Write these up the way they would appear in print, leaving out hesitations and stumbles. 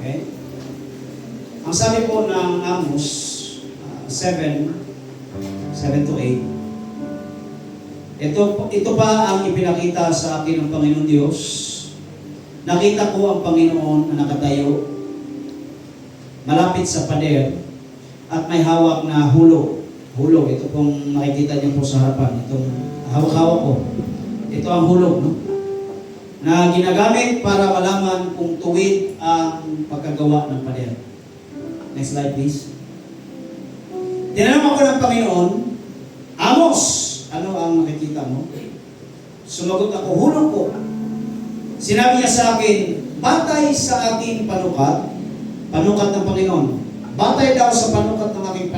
Okay? Ang sabi po ng Amos 7 to 8, ito pa ang ipinakita sa akin ng Panginoon Diyos. Nakita ko ang Panginoon na nakatayo malapit sa pader at may hawak na hulog. Hulog, ito pong makikita niyo po sa harapan. Itong hawak-hawak ko. Ito ang hulog, no? Na ginagamit para malaman kung tuwid ang pagkagawa ng pader. Next slide, please. Tinanong ako ng Panginoon, Amos, ano ang nakikita mo? Sumagot ako, hulog po. Sinabi niya sa akin, batay sa aking panukat ng Panginoon. Batay daw sa panukat ng aking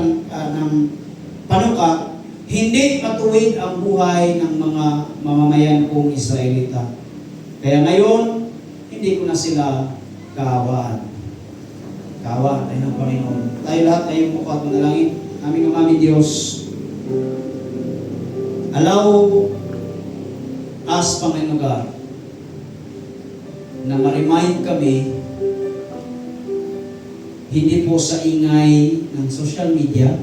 panukat, hindi matuwid ang buhay ng mga mamamayan kong Israelita. Kaya ngayon, hindi ko na sila kaawaan. Kaawaan tayo ng Panginoon. Tayo lahat ay mukha at manalangin. Aming aming Diyos, allow us, Panginoon God, na ma-remind kami, hindi po sa ingay ng social media,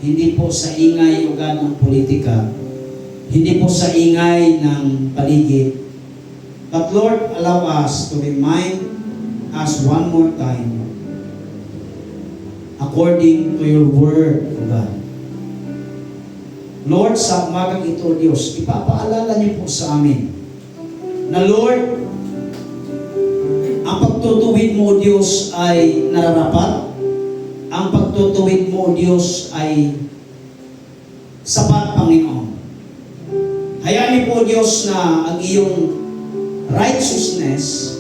hindi po sa ingay ugad ng politika, hindi po sa ingay ng paligid, but Lord, allow us to remind us one more time, according to your word, O God. Lord, sa umagang ito, Diyos, ipapaalala niyo po sa amin na Lord, ang pagtutuwid mo, Diyos, ay nararapat. Ang pagtutuwid mo, Diyos, ay sapat, Panginoon. Hayaan niyo po, Diyos, na ang iyong righteousness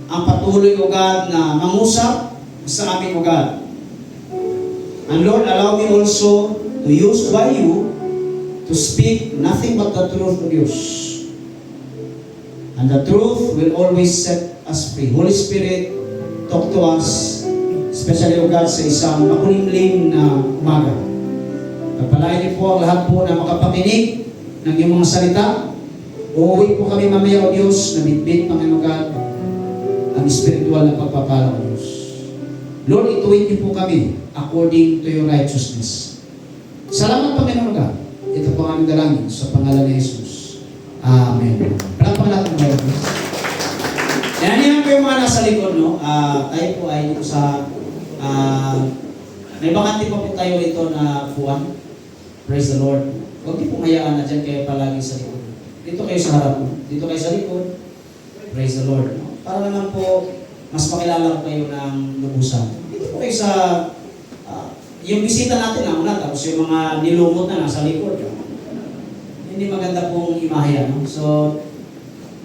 ang patuloy, O God, na mangusap sa amin, O God. And Lord, allow me also to use by you to speak nothing but the truth, O Diyos. And the truth will always set us free. Holy Spirit, talk to us, especially, O God, sa isang makulimlim na umaga. Pagpalain niyo po ang lahat po na makapakinig ng iyong mga salita. Uuwi po kami mamaya, O Diyos, na bitbit, Panginoon God, ang spiritual na pagpapala, O Diyos. Lord, ituwid niyo po kami according to your righteousness. Salamat, Panginoon God. Ito po ang aming dalangin sa pangalan ni Jesus. Amen. Palakpakan natin mga Diyos. Yan po yung mga nasa likod, no? Tayo po ay dito sa may bakante pa po tayo ito na puwan. Praise the Lord. Huwag niyo pong hayaan na dyan kayo palagi sa likod. Dito kayo sa harap. Dito kayo sa likod. Praise the Lord. No? Para naman po mas makilala ko kayo ng lubusan. Dito po kayo sa yung bisita natin na una, tapos yung mga nilumot na nasa likod. Hindi maganda pong imahe, no? So,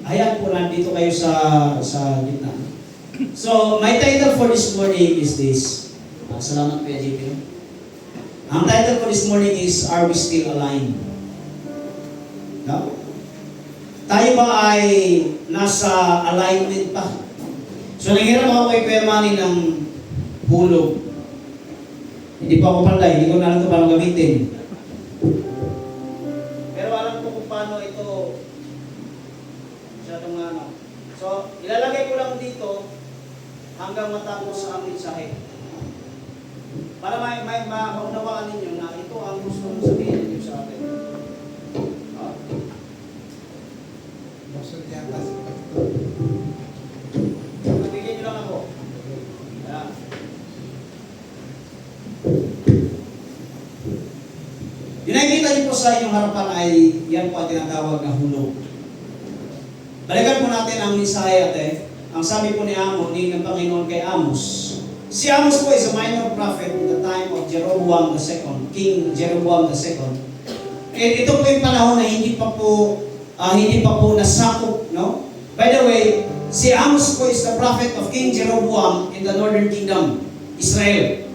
hayaan po nandito kayo sa gitna. So, my title for this morning is this. Salamat po, JP. Ang title for this morning is, Are We Still Aligned? No? Tayo ba ay nasa alignment pa? So, nanghiram ako kay Kuya Manny ng hulog. Hindi pa ako panday, hindi ko na alam ito paano gamitin. Pero alam ko kung paano ito masyadong ano. So, ilalagay ko lang dito hanggang matapos sa aming mensahe. Para may maunawaan ninyo na ito ang gusto mong sabihin ninyo sa atin. Nabigyan nyo lang ako. Ayan. Yung nakikita niyo po sa inyong harapan ay yan po ang tinatawag na hulog. Balikan po natin ang mensahe ate. Ang sabi po ni ng Panginoon kay Amos. Si Amos po is a minor prophet in the time of Jeroboam II, King Jeroboam II. And ito po yung panahon na hindi pa po nasakop, no? By the way, si Amos po is the prophet of King Jeroboam in the northern kingdom, Israel.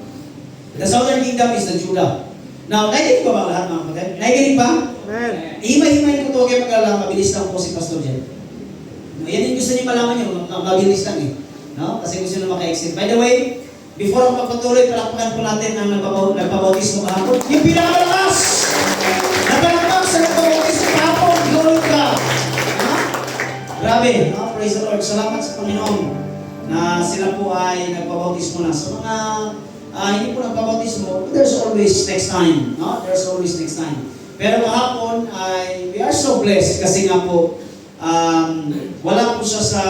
The southern kingdom is the Judah. Now, naikinig ba lahat mga kapatid? Naikinig ba? Amen. Himay-himay ko ito kayo pag-alala, mabilis lang po si Pastor Jen. Yan yung gusto niyo malaman nyo, mabilis lang eh. No? Kasi gusto nyo maka-exit. By the way, before ako magpatuloy, palakpakan po natin ang nagpabautismo kahapon. Yung pinakamalakas! Napalakpak sa nagpabautismo kahapon. Glory ka! Grabe. No? Praise the Lord. Salamat sa Panginoon. na sila po ay nagpabautismo na. Sa mga hindi po nagpabautismo, there's always next time. No? There's always next time. Pero kahapon ay we are so blessed kasi nga po wala po siya sa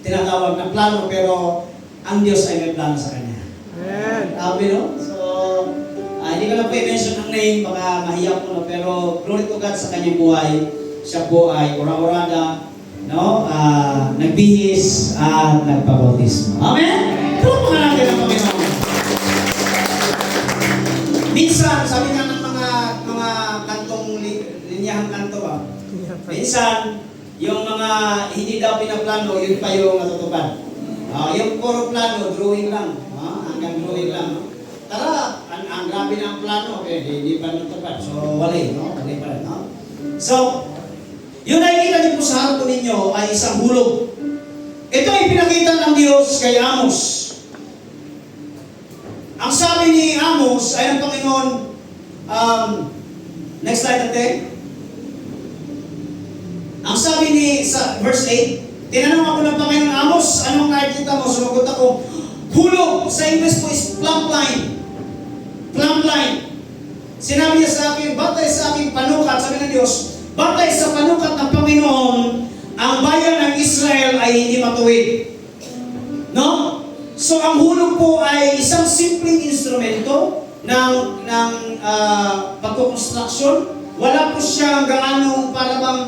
tinatawag na plano pero ang Diyos ay may plano sa kanya. Sabi no? So, hindi ko na po i-mention ang name, baka mahiya po, no? Pero glory to God sa kanyang buhay. Siya po ay ura-urada, no? Nagbihis at nagpabautismo. Amen? Tulong mga natin ang Panginoon. Minsan, sabi nga ng mga kantong linyahang kanto minsan, yung mga hindi daw pinaplano, yun pa yung natutupad. Yung puro plano, drawing lang. Hanggang drawing lang. No? Tara, ang grabe na ang plano, hindi pa natupad. So, wali, no? Wali pa rin, no? So, yung nakikita niyo po sa harap ninyo ay isang hulog. Ito ay pinakita ng Diyos kay Amos. Ang sabi ni Amos ay ang Panginoon, next slide natin. Ang sabi ni, sa verse 8, tinanong ako ng Panginoon, Amos, anong nakikita mo? Sumagot ako, hulog. Sa English po is plumb line. Plumb line. Sinabi niya sa akin, batay sa aking panukat, sabi ng Diyos, batay sa panukat ng Panginoon, ang bayan ng Israel ay hindi matuwid. No? So ang hulog po ay isang simpleng instrumento ng pagkukonstruksyon. Wala po siyang gaano para bang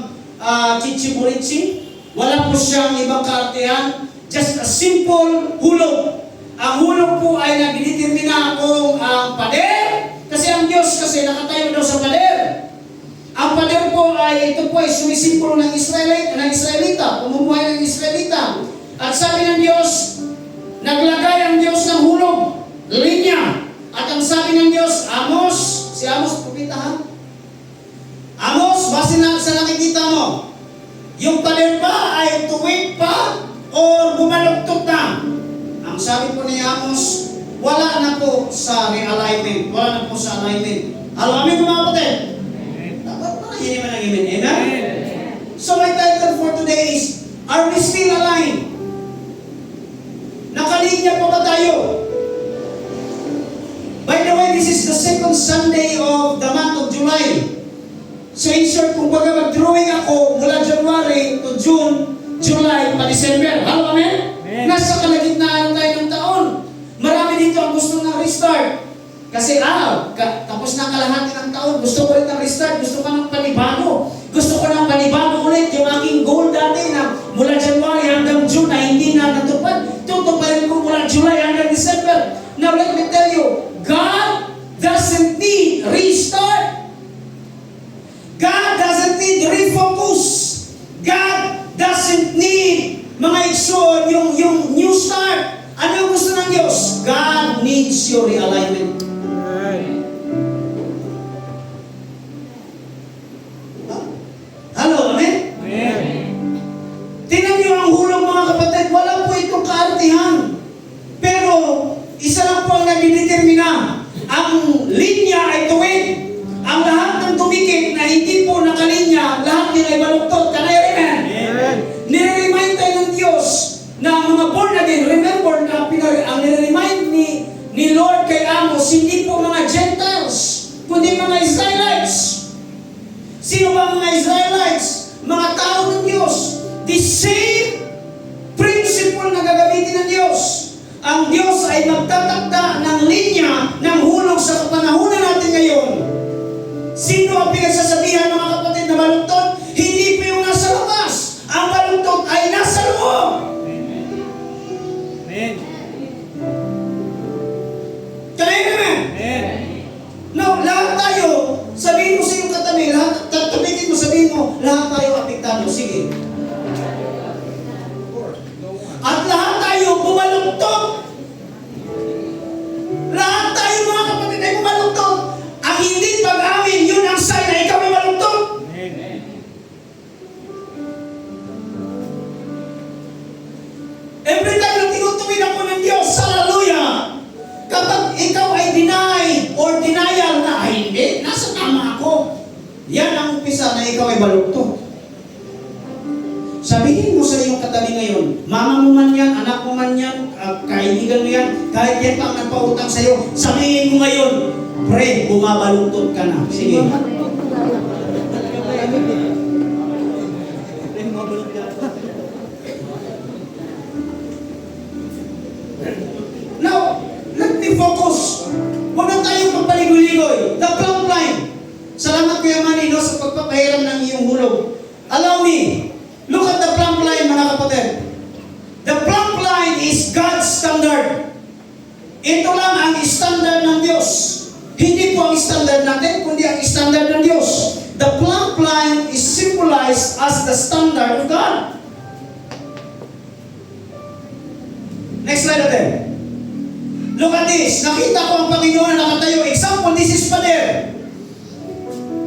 chichiburitsi. Wala po siyang ibang kaartehan. Just a simple hulog. Ang hulog po ay nagdetermina kung ang pader, kasi ang Diyos kasi nakatayo daw sa pader. Ang pader po ay, ito po ay sumisimbolo ng Israelita, pumumuhay ng Israelita. At sabi ng Diyos, naglagay ang Diyos ng hulog, linya. At ang sabi ng Diyos, Amos, si Amos, propeta ha? Amos, base na sa nakikita mo, yung pader ba ay tuwid pa o bumaluktot na? Ang sabi po ni Amos, wala na po sa realignment. Wala na po sa alignment. Alam mo mga kapatid? Dapat hindi man ang amen. Amen? So my title for today is, are we still aligned? Nakalinya pa ba tayo? By the way, this is the second Sunday of the month of July. So in short, kung baga mag-drawing ako mula January to June, July, pa December. Hello, amen? Nasa kalagitnaan tayo ng taon. Marami dito ang gusto ng restart. Kasi tapos na kalahati ng taon, gusto ko rin ng restart, gusto ko ng panibago. Gusto ko ng panibago ulit yung aking goal dati na mula January hanggang June na hindi na natupad. Tutuparin ko mula July hanggang December. Now let me tell you, God doesn't need restart. God doesn't need refocus. God doesn't need mga iksyon, yung new start. Ano yung gusto ng Diyos? God needs your realignment. Hello, amen? Tingnan niyo ang hulog mga kapatid, wala po itong kaartihan. Pero, isa lang po ang nagdedetermina. Ang linya ay tuwid. Ang lahat ng tumikit na hindi po nakalinya, lahat nila ay baluktot. Can I amen? Nire-remind tayo ng Diyos na ang mga born again, remember na ang nire-remind ni Lord kay Amos, hindi po mga Gentiles, kundi mga Israelites. Sino ba mga Israelites? Mga tao ng Diyos. The same principle na gagamitin ng Diyos. Ang Diyos ay magtatakda ng linya ng hulog sa kapanahunan natin ngayon. Sino ang pinagsasabihan mga kapatid na baluktot? Hindi po yung nasa labas. Ang baluktot ay nasa loob. Amen. Kaya naman. Now, lahat tayo, sabihin mo sa iyong katabi, tabitin mo, sabihin mo, lahat tayo apektado. Sige. At lahat tayo bumaluktot. Lahat tayo mga kapatid ay bumaluktot. Ang hindi pag-amin, yun ang sign na ikaw ay maluktot. Every time na tinutuwid ako ng Diyos, hallelujah, kapag ikaw ay deny or denial na, ay hindi, nasa tama ako, yan ang umpisa na ikaw ay baluktot. Sabihin mo sa iyong katabi ngayon, Mama mo man yan, anak mo man yan, kaibigan mo yan, kahit yan pa ang nagpautang sa'yo, sabihin mo ngayon, pre, bumabalungtot ka na. Sige. Now, let me focus. Huwag na tayong magpaligoy-ligoy. The plumb line. Salamat Kuya Manny, no, sa pagpapahiram ng iyong hulog. Allow me, look at the plumb line, mga kapatid. The plumb line is God's standard. Ito lang ang standard ng Diyos. Hindi po ang standard natin, kundi ang standard ng Diyos. The plumb line is symbolized as the standard of God. Next slide natin. Look at this. Nakita ko ang Panginoon na nakatayo. Example, this is pader.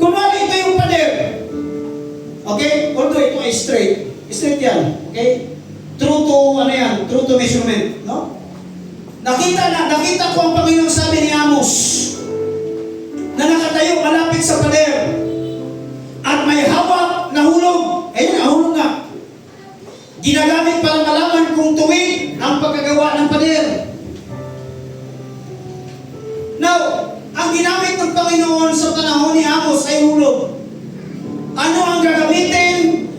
Kunwari ito yung pader. Okay? Although ito ay straight. Straight yan. Okay? True to measurement. No? Nakita ko ang Panginoon, sabi ni Amos, na nakatayo malapit sa pader. At may hawak na hulog. Ayun, hulog nga. Ginagamit para malaman kung tuwid ang pagkagawa ng pader. Now, ang ginamit ng Panginoon sa panahon ni Amos ay hulog. Ano ang gagamitin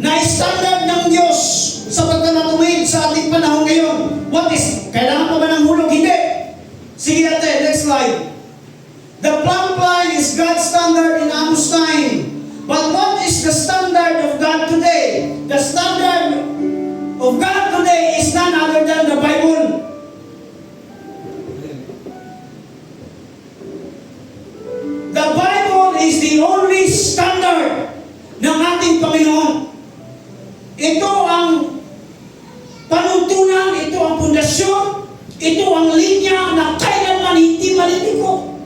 na standard ng Diyos sa pagkamatumid sa ating panahon ngayon? Kailangan pa ba ng hulog? Hindi. Sige natin, next slide. The plumb line is God's standard in Amos time. But what is the standard of God today? The standard of God today is none other than the Bible. The Bible is the only standard ng ating Panginoon. Ito ang panuntunan, ito ang pundasyon, ito ang linya na kailanman hindi maliliko.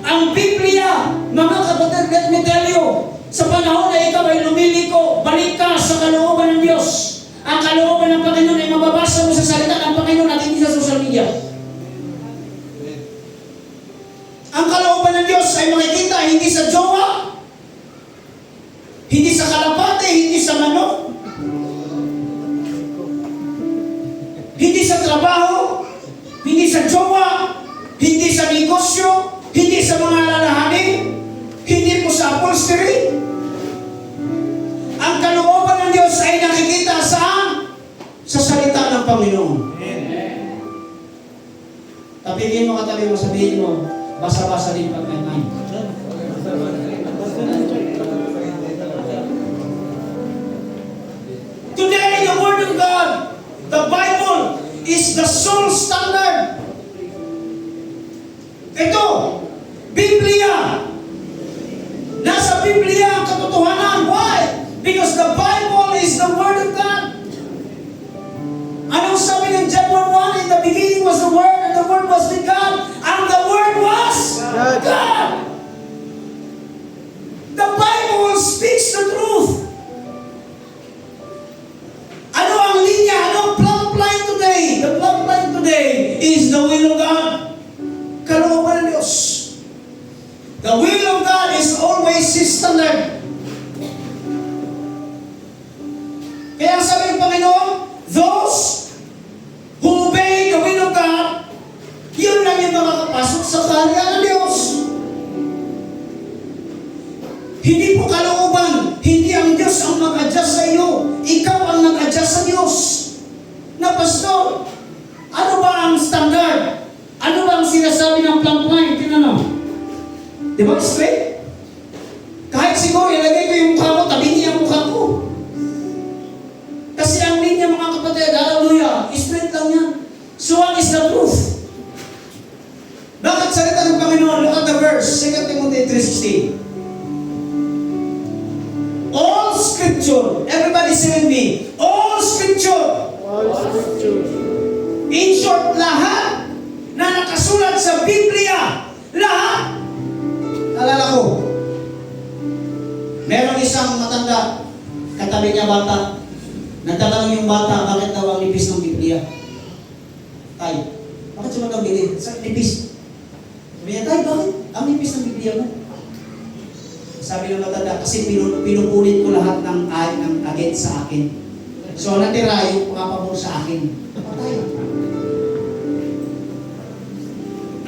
Ang Biblia, mga kapatid, let me tell you, sa panahon na ikaw ay lumiliko, balik ka sa kalooban ng Diyos. Ang kalooban ng Panginoon ay mababasa mo sa salita ng Panginoon at hindi sa social media. Ang kalooban ng Diyos ay makikita hindi sa jowa, hindi sa kalapate, hindi sa manok, hindi sa trabaho, hindi sa jowa, hindi sa negosyo, hindi sa mga lalahanin, hindi po sa upholstery. Ang kalooban ng Diyos ay nakikita saan? Sa salita ng Panginoon. Tapigin mo, katabi mo, sabihin mo, basa-basa din pag may time. Today, the Word of God, the Bible, is the sole standard. Ito, Biblia. Nasa Biblia ang katotohanan. Why? Because the Bible is the Word of God. Anong sabi ng John 1:1? In the beginning was the Word, and the Word was with God, and the Word was God. The Bible speaks the truth. Ano ang linya? Ano ang plumb line today? The plumb line today is the will of God. Kalooban ng Diyos. The will of God is always His standard. Kaya sabi ng Panginoon, those who obey the will of God, yun lang yung makakapasok sa kaharian ng Diyos. Hindi po kalooban, hindi ang Diyos ang mag-adjust sa iyo. Ikaw ang nag-adjust sa Diyos. Na pastor, ano ba ang standard? Ano ba ang sinasabi ng plumb line? Tingnan mo. Di ba straight? Kahit siguro ilagay ko yung mukha mo, tabi niya ang mukha ko. Kasi ang linya, mga kapatid, hallelujah, straight lang yan. So what is the truth? Bakit salita ng Panginoon? Look at the verse, 2 Timothy 3:16. All Scripture, everybody say with me, all Scripture. All Scripture. In short, lahat na nakasulat sa Biblia, lahat. Alala ko, meron isang matanda, katabi niya bata. Nagtatanong yung bata, bakit daw ang nipis ng Biblia? Tay, bakit siya magkabili? Sa nipis. Sabi niya, Tay, bakit ang nipis ng Biblia mo? Sabi ng matanda, kasi pinupulit ko lahat ng agit sa akin. So, natira yung pumapabor sa akin. Patay.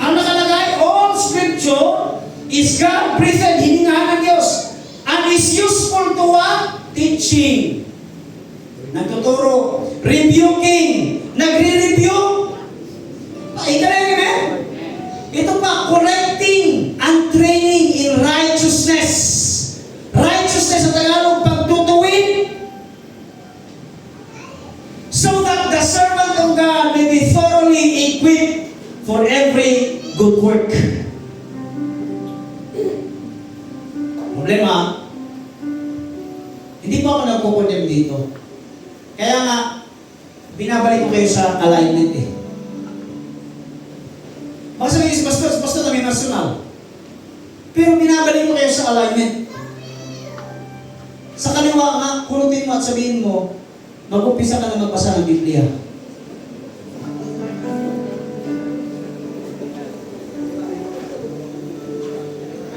Ang nakalagay, all scripture is God-breathed, hiningahan ng Diyos, and is useful to what? Teaching. Nagtuturo. Rebuking. Nagre-review. Ito pa, correcting and training in righteousness. Righteousness sa Tagalog, pagtutuwid. So that the servant of God may be thoroughly equipped for every good work. Problema, hindi po ako nagkukondem dito. Kaya nga, binabalik ko kayo sa alignment eh. Baka sabihin si Pastor na may personal. Pero binabalik ko kayo sa alignment. Sa kaliwa nga, kunutin mo at sabihin mo, mag-umpisa ka na magbasa ng Biblia.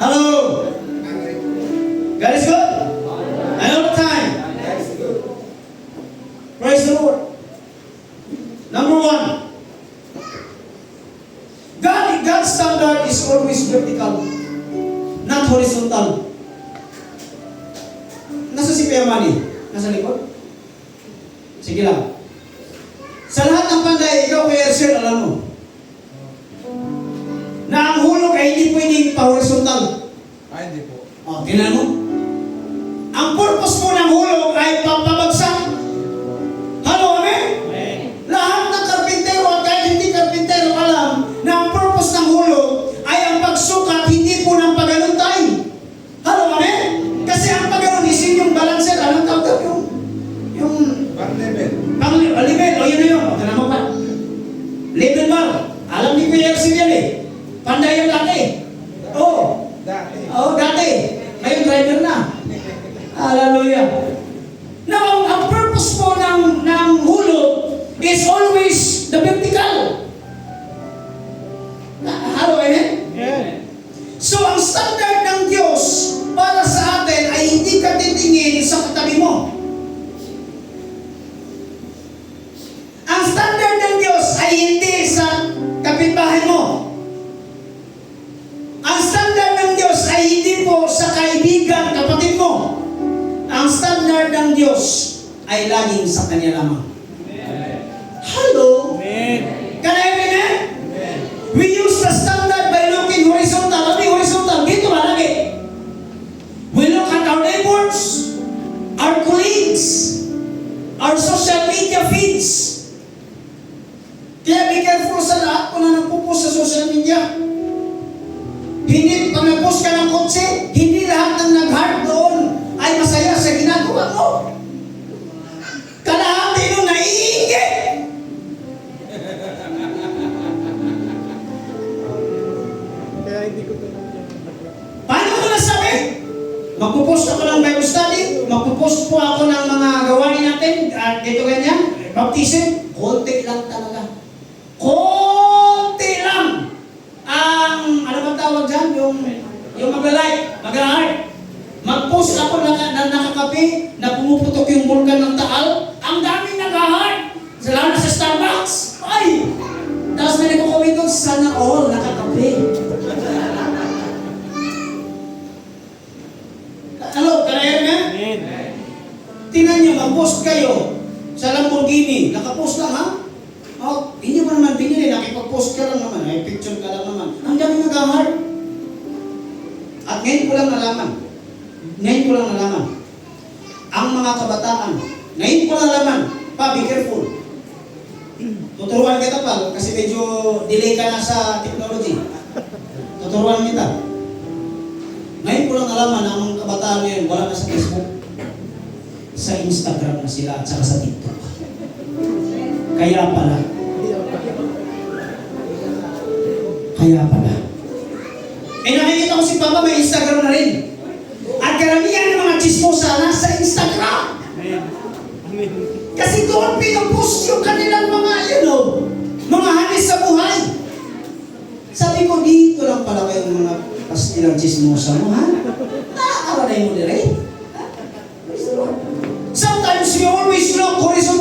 Hello! God is good? And all the time? Praise the Lord. Number one, God's standard is always vertical, not horizontal. Nasa si Kuya Manny? Nasa likod? Sige lang. Sa lahat ng panday, ikaw Kuya Sir, alam mo, na ang hulog ay hindi pwedeng pa-horizontal. Ay, hindi po. O, tingnan mo. Ang purpose mo ng hulog ay pampabagsak. Halo, amen? Lahat ng karpintero at kahit hindi karpintero alam na ang purpose ng hulog ay ang pagsukat, hindi po ng pagaluntay. Halo, amen? Kasi ang pagaluntay is yung balancer. Anong tawag yung Bar level. level. O, yun na yun. O, tingnan mo pa. Level bar. Alam ni Kuya Ersin yan eh. Panday yung dati. Oo. Dati. Oo, dati. Ngayon driver na. Hallelujah. Now, ang purpose po ng hulog is always the vertical. Hello, amen? Yeah. So, ang standard ng Diyos para sa atin ay hindi ka titingin sa katabi mo. Ang standard ng Diyos ay hindi sa kapitbahay mo. Ang standard ng Diyos ay hindi po sa kaibigan, kapatid mo. Ang standard ng Diyos ay laging sa Kanya lamang. Hello? Amen. Can I hear it? Amen. We use the standard by looking horizontal. Ano yung horizontal? Dito ba lagi? We look at our neighbors, our colleagues, our social media feeds. Kaya be careful sa lahat kung na nagpupost sa social media. Hindi, pag nag-post ka ng kotse, hindi lahat ng nag-heart doon ay masaya sa ginagawa mo. Kalahati nun naiinggit. Kaya hindi ko Paano ko nasabi? Magpo-post ako ng Bible study, magpo-post po ako ng mga gawain natin, at dito ganyan, baptism, konti lang talaga. Konti lang! Ang, ano bang tawag dyan? Yung mag-like, mag-heart. Mag-post ako na nakakape, na pumuputok yung vulkan ng Taal, ang daming nag-heart. Lalo na sa Starbucks. Ay! Tapos may nagko-comment doon, sana all nakakape. Hello, kaya nga? Tingnan nyo, mag-post kayo sa Lamborghini. Nakapost lang, ha? Oh, hindi mo naman binili, nakipag-post ka lang naman, ay picture ka lang naman. Ang dami nag-heart. At ngayon ko lang nalaman, ang mga kabataan, ngayon ko lang nalaman, pa, be careful. Tuturuan kita pa, kasi medyo delay ka na sa technology. Tuturuan kita. Ngayon ko lang nalaman, ang mga kabataan ngayon, wala na sa Facebook. Sa Instagram na sila at saka sa TikTok. Kaya pala. Eh nakikita ko si Papa may Instagram na rin. At karamihan ng mga chismosa nasa Instagram. Kasi doon pinupost yung kanilang mga, mga hanis sa buhay. Sabi ko, dito lang pala kayong mga pastilang chismosa mo, ha? Nakakaranay mo din rin. Sometimes we always look horizontal.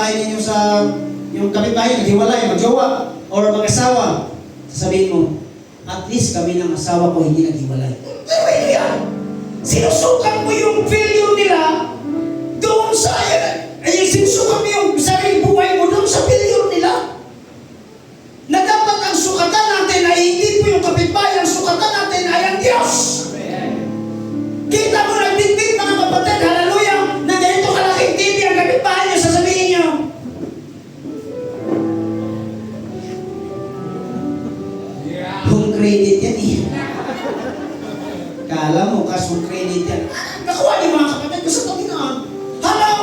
bahay ninyo sa yung kapitbahay, naghiwalay, magjowa, or mag-asawa, sasabihin mo, at least kami ng asawa ko hindi naghiwalay. Pero hindi yan. Sinusukat mo yung failure nila doon sa, sinusukat mo yung sariling buhay mo doon sa failure nila. Na dapat ang sukatan natin ay hindi po yung kapitbahay, ang sukatan natin ay ang Diyos. Kita mo nagbitbit mga kapatid, hallelujah, na ganito kalaking TV ang kapitbahay niyo, sasabihin niyo, home credit yan eh. Kala mo, home credit yan. Nakuha niyo mga kapatid ko sa Panginoon. Hello?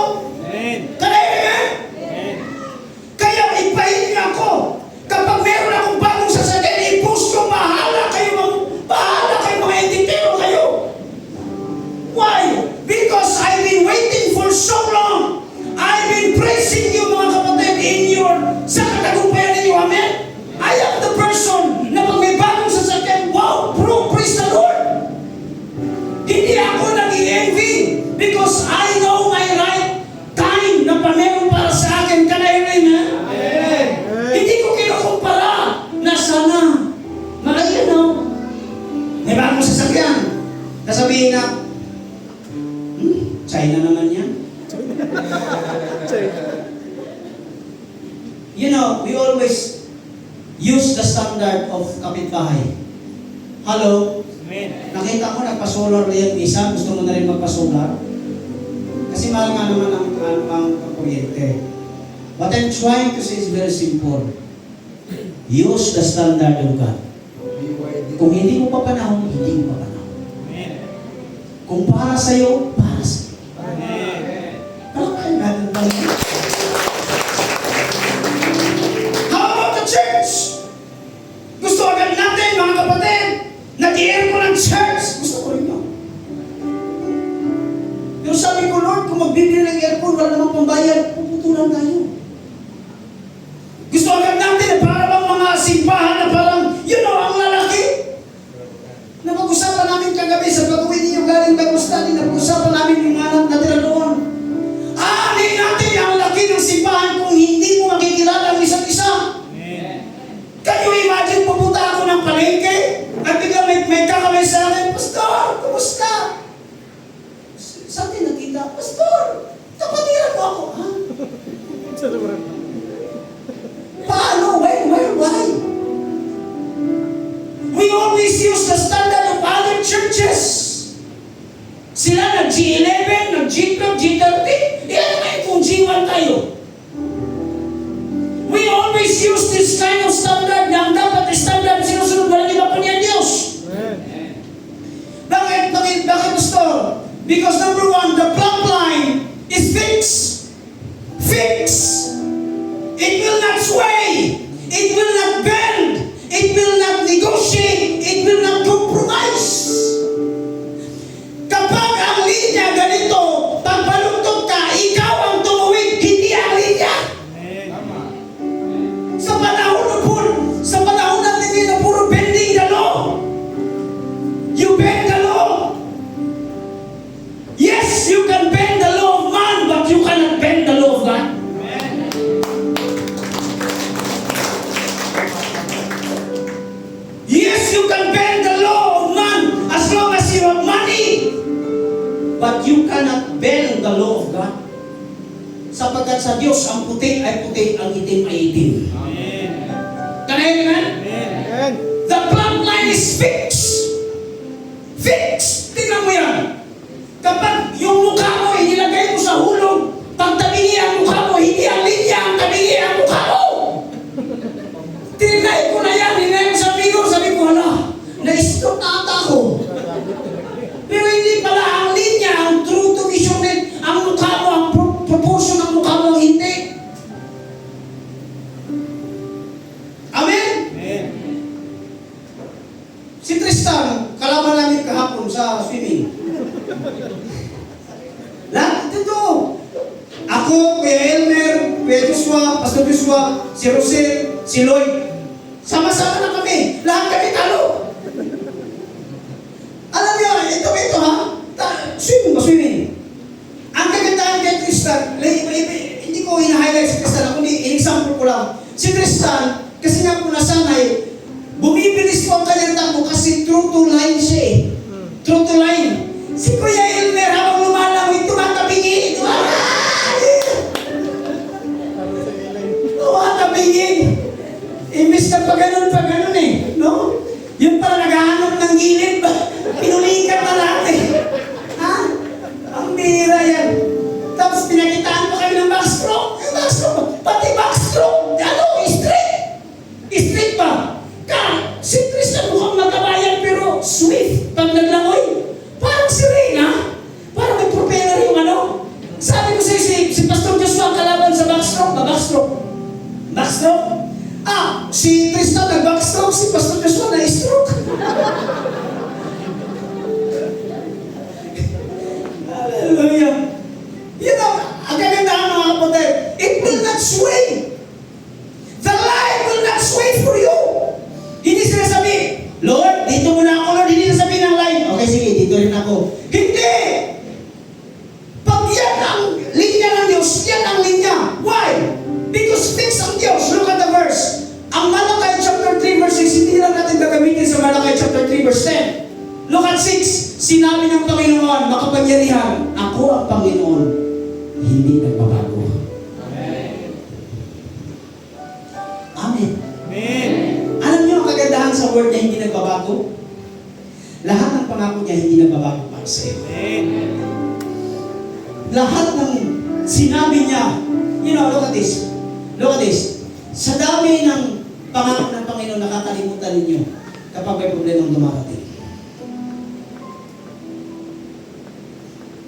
Kaya kaya ipahin niyo ako. Kapag meron akong bagong sasakyan, i-post ko, bahala kayo mga editero kayo. Why? Because I've been waiting for so long. I've been praising you mga kapatid sa katagumpayan ninyo, amen? I am the person na pag may bagong sasakyan, wow, bro, praise the Lord. Hindi ako nag-envy because I know my right time na pa meron para sa akin. Can I hear amen? Hindi ko kinukumpara na sana may bagong sasakyan. Kasabihin na, China naman yan. You know, we always use the standard of kapitbahay. Hello? Nakita ko nagpa-solar na yung isa, gusto mo na rin magpa-solar? Kasi mahal nga naman ang kuryente. What I'm trying to say is very simple. Use the standard of God. Kung hindi mo pa panahon, hindi mo pa panahon. Kung para sa'yo, para sa'yo. Palakayin natin tayo. How about the church? Gusto agad natin, mga kapatid, nag-i-aircon ng church. Gusto ko rin yun. Pero sabi ko, Lord, kung magbibili ng aircon, wala namang pambayad, puputulan tayo. Gusto agad natin na para bang mga simbahan na parang, ang lalaki. Napag-usapan namin kagabi sa pag-uwi ninyo galing Bible study, napag-usapan namin yung anak natira doon. Aanin natin ang laki ng simbahan kung hindi mo makikilala ang isa't isa. Can you imagine, pupunta ako ng palengke at biglang may kakamay sa akin, Pastor, kumusta? Sa atin nakita, Pastor, kapatiran mo ako. Ha? Paano? Why? We always use the standard of other churches. Sila nag-G11, nag-G12, G30. Ano ngayon kung G1 tayo? We always use this kind of standard na ang dapat standard sinusunod, walang iba pa niya Diyos. Bakit, Pastor? Because number one, the plumb line is fixed. Fixed. It will not sway. It will not bend. It will not negotiate. It will not compromise. Kapag ang linya ganito, pag balugtog ka, ikaw ang tumuwid, hindi ang linya. Sa panahon natin na puro bending the law. You bend the law. Yes, you can bend the law of man, but you cannot bend the law of God. Yes, you can bend the law of man as long as you have money. But you cannot bend the law of God. Sapagkat sa Diyos, ang puti ay puti, ang itim ay itim. Can I hear amen? The plumb line is fixed. Fixed. Tingnan mo yan. Kapag yung mukha mo, inilagay mo sa hulog, pag tabingi ang mukha mo, hindi ang linya, ang tabingi ang mukha mo. Tinay ko na yan, hinay ko sa figure, sabi ko, na-stroke na ata ako. Pero hindi pala ang linya, ang true to measurement, ang mukha mo, ang proportion ng mukha mo, hindi. Amen? Si Tristan, kalaban namin kahapon sa swimming. Lahat ito. Ako, Kuya Elmer, Kuya Joshua, Pastor Joshua, si Rosel, si Lloyd. Sama-sama na kami. Lahat kami talo. Alam niyo, ito ha. Swimming. Ang kagandahan kay Tristan, hindi ko hina-highlight sa true to line siya eh. True to line. Si Kuya Elmer habang lumalawig, tumatabingi. Tumatabingi. Imbis na pa ganun eh. No? Yung pala naghahanap ng gilid, pinulikat na lahat eh. Ha? Ang bihira yan. Tapos pinakitaan pa kayo ng backstroke. Yung backstroke, pati backstroke, ano, straight. Straight ba? Si Christian mukhang magkabayan pero swift pag naglangoy. Parang si Reyna. Parang may propeller yung ano. Sabi ko si Pastor Joshua kalaban sa backstroke. Backstroke. Backstroke? Si Christian nag-backstroke, si Pastor Joshua na-stroke. Hallelujah. You know, ang kagandahan mga kapatid, it will not sway. The light will not sway for you. Hindi sinasabi, Lord, dito muna ako, Lord. Hindi sinasabi ng light. Okay, sige, dito rin ako. Hindi! Pag yan ang linya ng Diyos, yan ang linya. Why? Because fix ang Diyos. Look at the verse. Ang Malachi chapter 3 verse 6, hindi lang natin gagamitin sa Malachi chapter 3 verse 10. Look at 6. Sinabi ng Panginoon, makapangyarihan, ako ang Panginoon, hindi nagbabago. Amen. Amen. Amen. Alam niyo ang kagandahan sa word niya hindi nagbabago? Lahat ng pangako niya hindi nagbabago para sa iyo. Amen. Lahat ng sinabi niya, you know, look at this. Look at this. Sa dami ng pangako ng Panginoon, nakakalimutan ninyo kapag may problemang dumarating.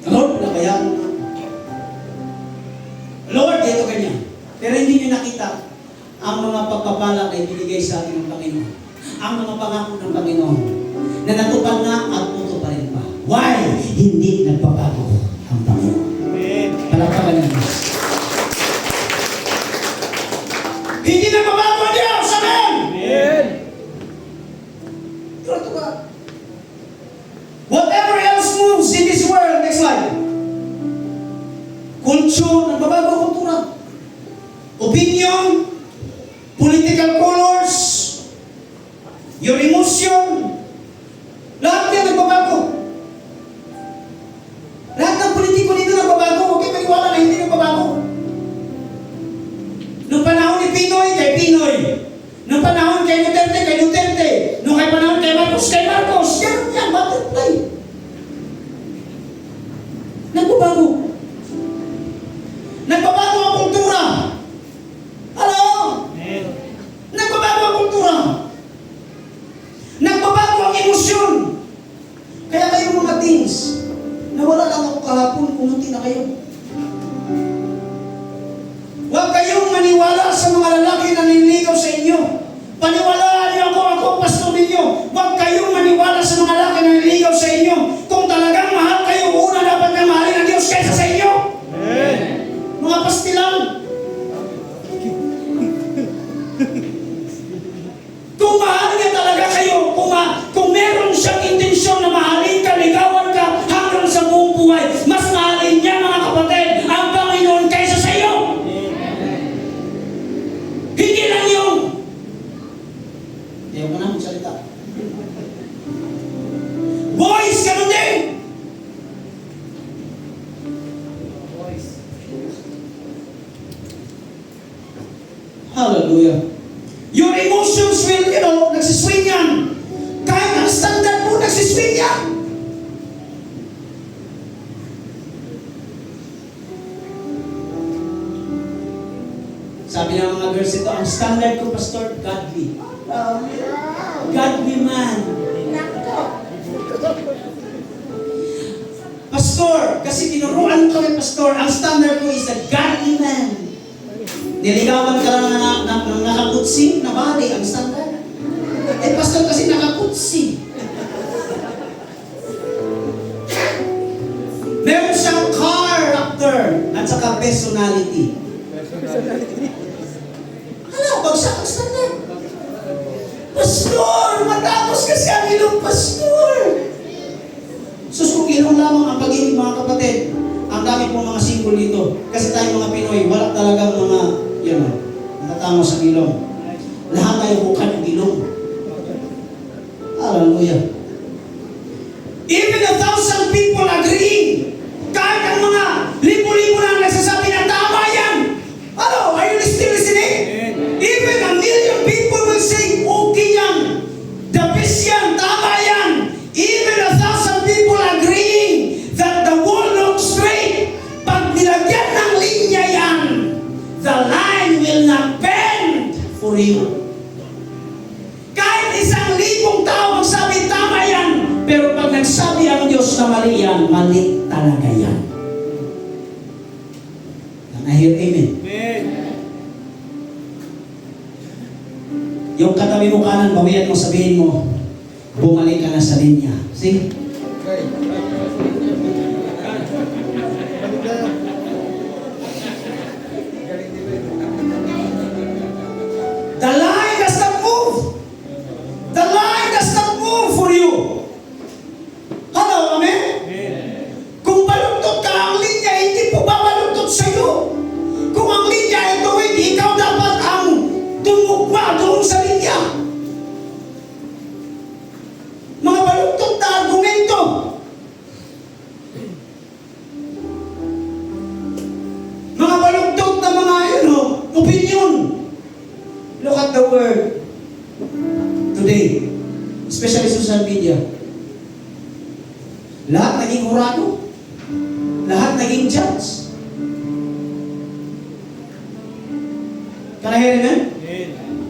Lord, nabayaan mo. Lord, ito ganyan. Pero hindi niyo nakita ang mga pagpapala na ibinigay sa atin ng Panginoon. Ang mga pangako ng Panginoon na natupad na at tutuparin pa. Why? Hindi nagbabago ang Panginoon. Amen. Palakpakan ng Diyos. Hindi nagbabago ang Diyos. Amen! Amen. True to God. Whatever else moves in this world, next slide. Kulture, nagbabago ang kultura. Opinion, political colors, your emotion, lahat yan nagbabago. Lahat ng politiko dito nagbabago. Huwag kayo maniwala na hindi nagbabago. Nung panahon ni Pinoy, kay Pinoy. Nung panahon kay Duterte, kay Duterte. Nung kay panahon kay Marcos, kay Marcos. Yan, butterfly. Nagbabago. Nagbabago ang kultura. Hello? Amen. Nagbabago ang kultura. Nagbabago ang emosyon. Kaya kayo mga teens, nawala lang ako kahapon, kumunti na kayo. Huwag kayong maniwala sa mga lalaki na nililigaw sa inyo. Paniwalaan niyo ako ang pastor ninyo. Huwag kayong maniwala sa mga lalaki na nililigaw sa inyo. Kung talagang mahal kayo, una dapat na mahalin ang Diyos kaysa sa inyo. Amen. Mga pastilan. Kung mahal niya talaga kayo, kung meron siyang intensyon na mahalin ka, ligawan ka hanggang sa buong buhay, mas mahalin niya mga kapatid ang Panginoon kaysa sa iyo. Hindi lang yung ayaw mo na magsalita. Boys, ganun din. Hallelujah. Your emotions will, nagsiswing yan. Kahit ang standard mo, nagsiswing yan. Sabi ng mga girls ito, ang standard ko, Pastor, godly. Godly man. Pastor, kasi tinuruan ko kay Pastor, ang standard ko is a godly man. Niligawan ka lang ng nakakutsi, nabali ang standard. Pastor kasi nakakutsi. Meron siyang character at saka personality. Bagsak ang standard. Pastor, matapos kasi ang ilong, Pastor. Sus, kung ilong lamang ang pag-ibig, mga kapatid, ang dami pong mga single dito. Kasi tayo mga Pinoy, wala talagang mga, natatangos sa ilong. Lahat tayo bukan ng ilong. Hallelujah. Hallelujah. Even 1,000 people agreeing, kahit ang mga libo-libo na nagsasabi na tama yan. Hello, are you still listening? Even 1,000,000 people will say, okay yan. The best yan, tama yan. Even 1,000 people agreeing that the wall looks straight. Pag nilagyan ng linya yan, the line will not bend for you. Kahit 1,000,000 tao magsabi, tama yan. Pero pag nagsabi ang Diyos na mali yan, mali talaga yan. Can I hear amen? Yung katabi mo kanan, bawian mo, sabihin mo, bumalik ka na sa linya. See? Okay. The line does not move. The line does not move for you. Hello, amen? Kung baluktot ka ang linya, hindi po babaluktot sa iyo. Kung ang linya ay tuwid, ikaw dapat ang tumugma doon sa linya. Mga baluktot na argumento. Mga baluktot na mga opinion. Look at the word today, especially social media. Lahat naging hurado. Lahat naging judge. Can I hear amen?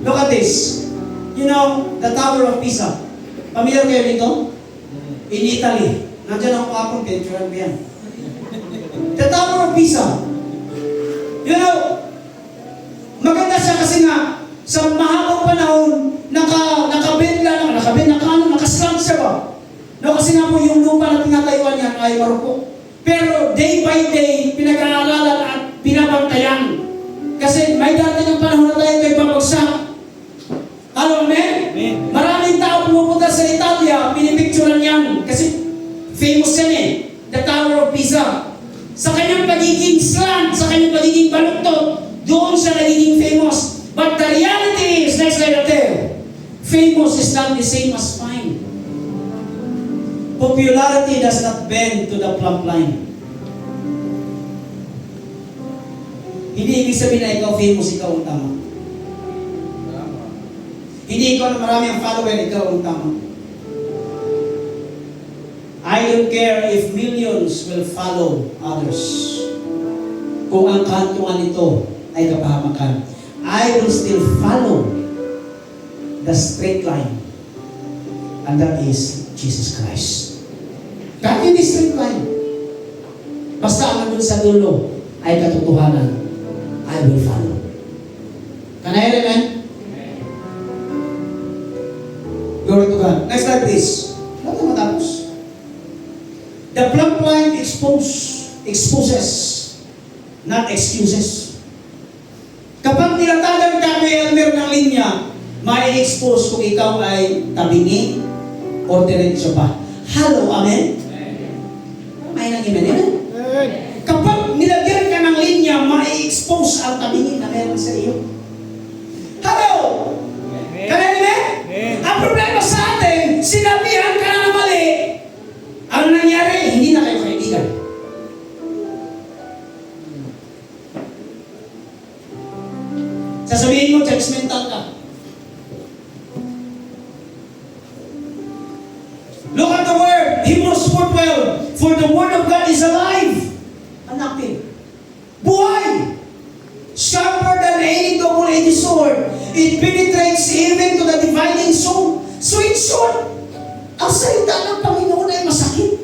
Look at this. You know, the Tower of Pisa. Familiar kayo dito? In Italy. Nandiyan ako kapon, picture mo yan. The Tower of Pisa. You know, maganda siya kasi nga, sa mahabang panahon, nakabend nakaslant siya ba? No, kasi nga po yung lupa na tinatayuan niya ay marupok. Pero day by day, pinag-aaralan at binabantayan. Kasi may dati ng panahon na tayo may babagsak. Ano, amen? Maraming tao pumupunta sa Italia, pinipicturean yan. Kasi famous yan eh. The Tower of Pisa. Sa kanyang pagiging slant, sa kanyang pagiging baluktot, doon siya nagiging famous. But the reality is, next slide up there, famous is not the same as fine. Popularity does not bend to the plumb line. Hindi ibig sabihin na ikaw famous, ikaw ang tama. Hindi ikaw na marami ang follower, ikaw ang tama. I don't care if millions will follow others. Kung ang kantungan nito ay kapahamakan, I will still follow the straight line. And that is Jesus Christ. Kahit hindi straight line, basta ang nandun sa dulo ay katotohanan, I will follow. Can I hear amen? Glory to God. Next slide please. Ano ito matapos? The plumb line exposes, not excuses. Kapag nilatagan ka kay Elmer ng linya, may expose kung ikaw ay tabingi o diretso pa. Hello, amen? May nang amen, amen? Kapag nilagyan ka ng linya, may expose ang tabingi na meron sa iyo. Hello? Kaya amen? Ang problema sa atin, sinabihan ka na mali. Ang nangyari, hindi na kayo kaibigan. Sasabihin mo, judgmental ka. Look at the word, Hebrews 4:12. For the word of God is alive and active. Buhay! Sharper than any double-edged sword. It penetrates even to the dividing soul. So in short, ang salita ng Panginoon ay masakit.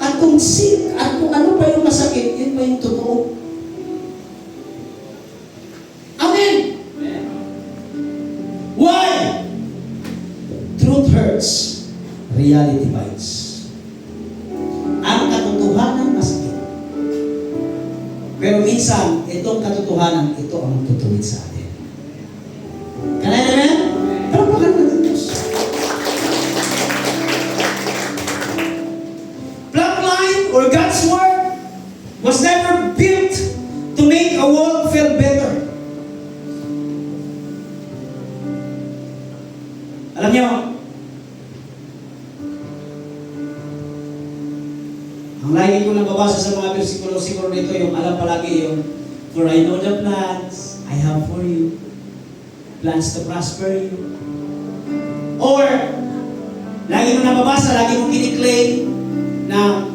At kung ano pa yung masakit, yun pa yung totoo. Amen. Why? Truth hurts. Reality bites. Ang katotohanan masakit. Pero minsan, itong katotohanan, ito ang tutuwid sa atin. Can I amen? Pero bakit natin Diyos? Plumb line or God's word was never built to make a wall feel better. Alam niyo, Ang lagi ko nababasa sa mga bersikulo siguro dito, yung alam palagi yung, for I know the plans I have for you, plans to prosper you. Or, lagi mo nababasa, lagi mo kiniklaim na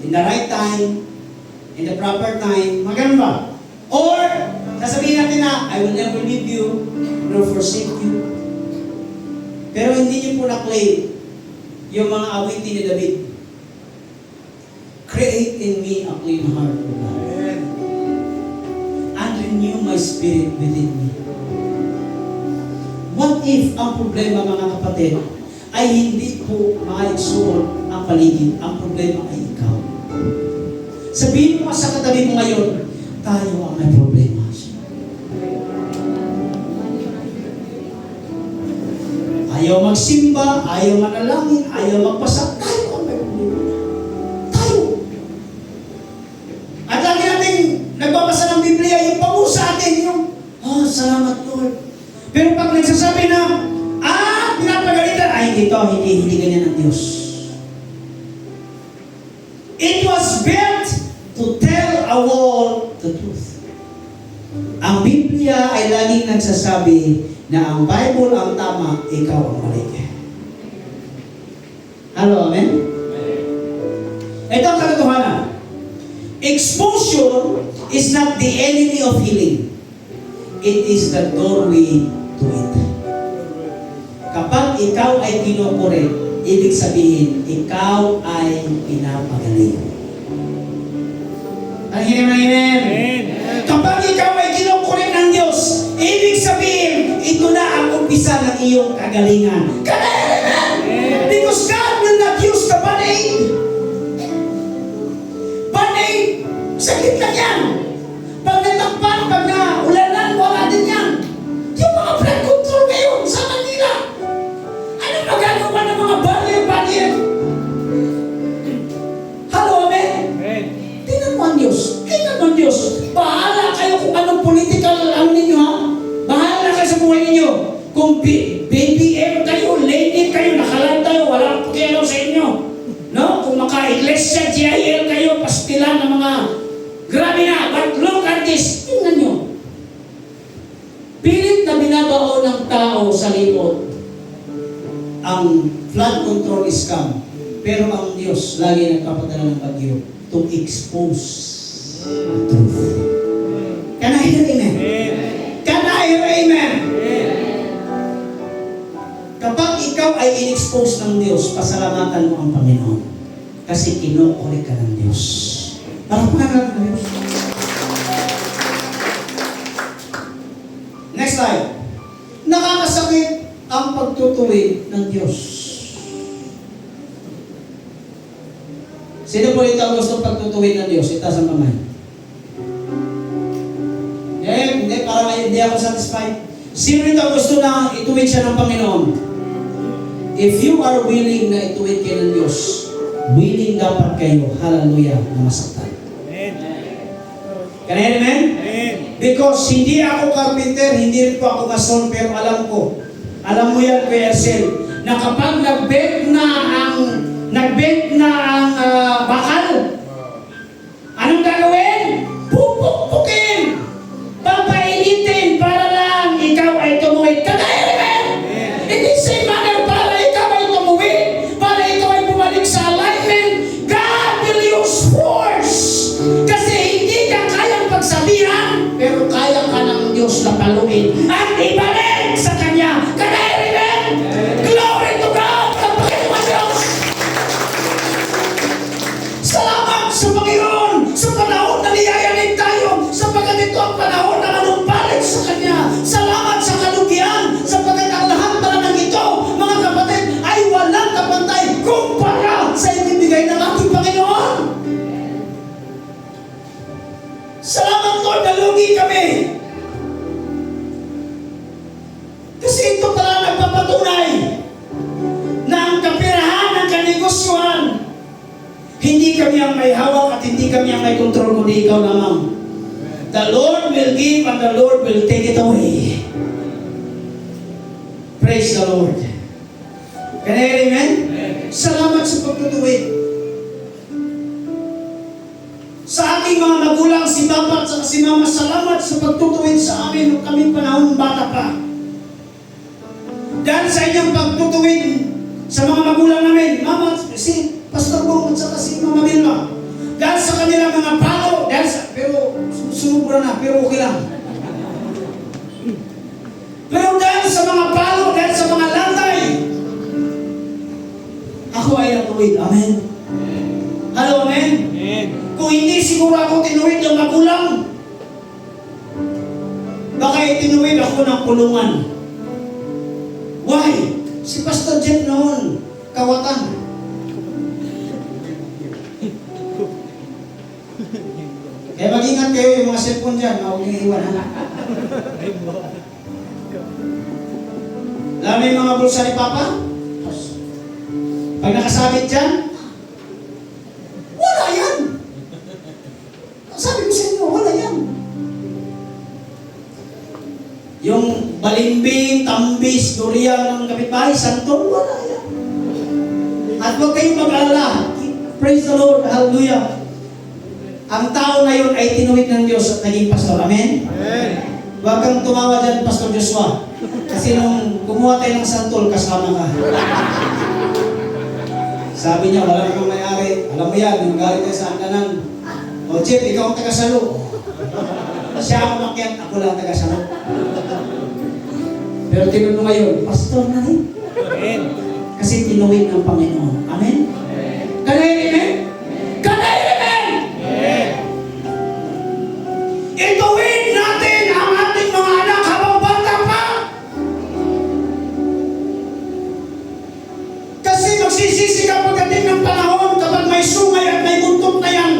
in the right time, in the proper time, magano ba? Or, sasabihin natin na, I will never leave you, nor forsake you. Pero hindi niyo po na-claim yung mga awitin ni David. Create in me a clean heart, O God. Amen. And renew my spirit within me. What if ang problema, mga kapatid, ay hindi po mga igsoon ang paligid, ang problema ay ikaw. Sabihin mo sa katabi mo ngayon, tayo ang may problema. Ayaw magsimba, ayaw manalangin, ayaw magpasa, tayo ang may problema. Tayo. At lagi natin nagbabasa ng Biblia, yung pangu sa atin, yung, oh, salamat Lord. Pero pag nagsasabi na, pinapagalitan, ay hindi ganyan ang Diyos. It was built to tell a world the truth. Ang Biblia ay laging nagsasabi na ang Bible ang tama, ikaw ang mali. Hello, amen? Ito ang katotohanan. Exposure is not the enemy of healing. It is the doorway to it. Kapag ikaw ay kinukure, ibig sabihin, ikaw ay pinapagaling. Amen. Kapag ikaw ay kinukure ng Diyos, ibig sabihin, ito na ang umpisa ng iyong kagalingan. Kagalingan! Because God will not use the band-aid. Band-aid, sakit lang yan. Pag natakpan, pag naulanan, wala din yan. Yung mga blood control ngayon sa Manila, ano magagawa ng mga barrier? Hello, amen? Tingnan mo ang Diyos. Tingnan mo ang Diyos. Bahala kayo kung anong political ang ninyo, ha? Bahala kayo sa buhay ninyo. Kung BBM kayo, lady kayo, nakalan tayo, wala akong pakialaw sa inyo. No? Kung maka-iglesia, GIL kayo, pastilan ng mga grabe na. But look at this. Tingnan nyo. Pilit na binabaon ng tao sa libot ang flood control scam. Pero ang Diyos lagi nagpapadala ng bagyo to expose the truth. Can I hear amen? Can I hear amen? Kapag ikaw ay in-expose ng Diyos, pasalamatan mo ang Panginoon. Kasi kinukuri ka ng Diyos. Parang pangalan ng Diyos. Next slide. Nakakasakit ang pagtutuwid ng Diyos. Sino po rito ang gusto pagtutuwid ng Diyos? Itaas ang kamay. Hindi, parang hindi ako satisfied. Sino rito ang gusto na ituwid siya ng Panginoon? If you are willing na ituwid kayo ng Diyos, willing dapat kayo, hallelujah, na masaktan. Can I hear amen? Because hindi ako carpenter, hindi rin po ako mason, pero alam ko, alam mo yan, Kuya Ersel, na kapag nagbent na ang bakal, anong gagawin? Pupukpukin! Papainitin para lang ikaw ay tumuwid. Kagaya, hindi same manner para ikaw ay tumuwid, para ikaw ay bumalik sa alignment. God will use force. Kasi hindi ka kayang pagsabihan, pero kaya ka ng Diyos na paluin at ibalik sa Kanya. Kagaya, glory to God! Kapagin mo Diyos! Salamat sa Panginoon sa panahon na niyayanin tayo sapagkat ito ang panahon na manumpalit sa Kanya. Salamat sa kalugian sapagkat ang lahat pala ng ito, mga kapatid, ay walang kapantay kumpara sa ibibigay ng ating Panginoon. Salamat Lord, nalugi kami. Kasi ito pala nagpapatunay na ang kapirahan ng kanegosyohan, hindi kami ang may hawak at hindi kami ang may kontrol, kundi ikaw lamang. The Lord will give and the Lord will take it away. Praise the Lord. Can I hear amen? Salamat sa pagtutuwid. aking mga magulang, si Papa at si Mama, salamat sa pagtutuwid sa amin nung kaming panahon bata pa. Dahil sa inyong pagtutuwid sa mga magulang namin, Mama, si Pastor Bong at saka si Mama Vilma, dahil sa kanilang mga palo, pero sumubra na, pero okay lang. Pero dahil sa mga palo, dahil sa mga lantay, ako ay natuwid. Amen. Hello, amen? Amen. Kung hindi siguro ako tinuwid ng magulang, baka itinuwid ako ng kulungan. Why? Si Pastor Jeff noon, kawatan. Kaya mag-ingat kayo yung mga cellphone dyan, huwag niyong iwan, ha? Alam mo yung mga bulsa ni Papa? Pag nakasabit dyan, wala yan! Sabi ko sa inyo, wala yan. Yung balimbing, tambis, durian ng kapitbahay, santol, wala yan. At huwag kayong mag-alala. Praise the Lord, hallelujah. Ang tao na yun ay tinuwid ng Diyos at naging pastor. Amen? Amen. Huwag kang tumawa dyan, Pastor Joshua. Kasi nung kumuha tayo ng santol, kasama ka. Sabi niya, wala kang may-ari. Alam mo yan, yung galing tayo sa hangganan. O, Chip, ikaw ang taga-salo. Siya ang umakyat, ako lang ang taga-salo. Pero tinanong ngayon, Pastor na rin. Amen. Kasi tinuwid ng Panginoon. Amen? Kanayin, amen? Kanayin, amen? Ituwid natin ang ating mga anak habang bata pa. Kasi magsisisi ka pagdating ng panahon kapag may sungay at may buntot na yan.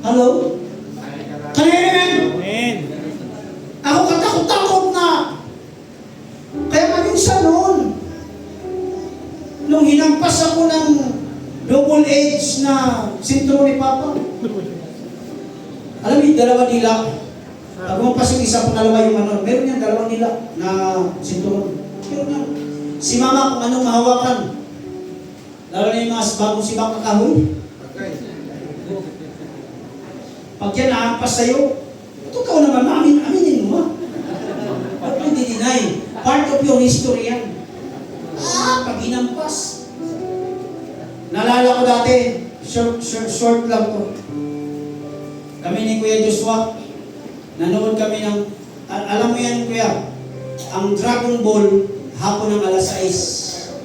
Hello? Kanayin, amen? Amen. Ako katakot-takot na. Kaya maminsan noon, nung hinampas ako ng double edge na sintro ni Papa. Alam mo, dalawa nila. Pag umampas yung isa, pangalawa yung ano, meron yan, dalawa nila na sintro. Meron yan. Si Mama kung anong mahawakan. Lalo na yung mga bagong sibak na kahoy. Pag yan nahampas sa'yo, totoo naman, aminin mo ha. Huwag mo di-deny. Part of your history yan. Pag hinampas. Naalala ko dati, short lang to. Kami ni Kuya Joshua, nanood kami ng, alam mo yan Kuya, ang Dragon Ball, hapon ng alas 6.